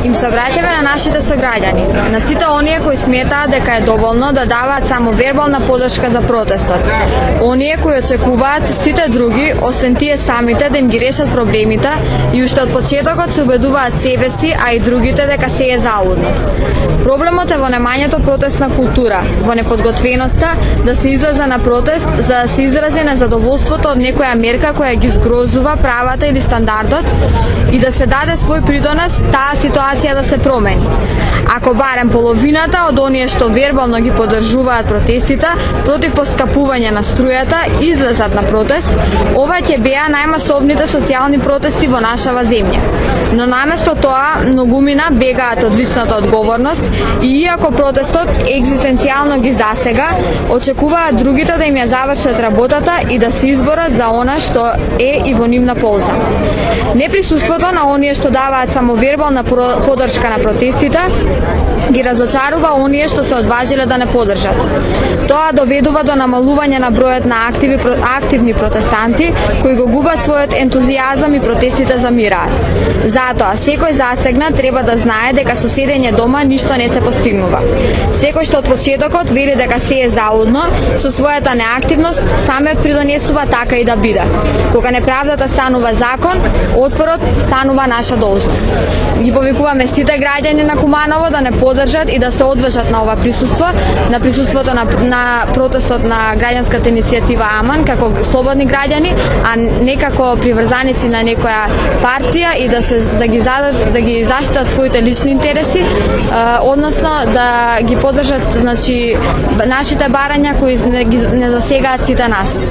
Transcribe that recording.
Им се обраќаме на нашите сограѓани, на сите оние кои сметаат дека е доволно да даваат само вербална поддршка за протестот. Оние кои очекуваат сите други, освен тие самите, да им ги решат проблемите и уште од почетокот се убедуваат себе си, а и другите дека се е залудно. Проблемот е во немањето протестна култура, во неподготвеноста да се излезе на протест за да се изрази незадоволството од некоја мерка која ги згрозува правата или стандардот и да се даде свој придонес таа ситуација да се промени. Ако барем половината од оние што вербално ги поддржуваат протестите против поскапување на струјата излезат на протест, ова ќе беа најмасовните социјални протести во нашава земја. Но наместо тоа, многумина бегаат од личната одговорност и иако протестот екзистенцијално ги засега, очекуваат другите да им ја завршат работата и да се изборат за она што е и во нивна полза. Неприсуството на оние што даваат само вербална поддршка на протестите ги разочарува оние што се одважиле да не поддржат. Тоа доведува до намалување на бројот на активни протестанти кои го губат својот ентузијазам и протестите замираат. Затоа, секој засегнат треба да знае дека со седење дома ништо не се постигнува. Секој што од почетокот вели дека се е залудно, со својата неактивност саме придонесува така и да биде. Кога неправдата станува закон, отпорот станува наша должност. Ги повикуваме сите граѓани на Куманово да не поддржат и да се одважат на ова присуство, на присуството на протестот на граѓанската иницијатива Аман како слободни граѓани, а не како приврзаници на некоја партија и да ги заштитат своите лични интереси, односно да ги поддржат, нашите барања кои не засегаат сите нас.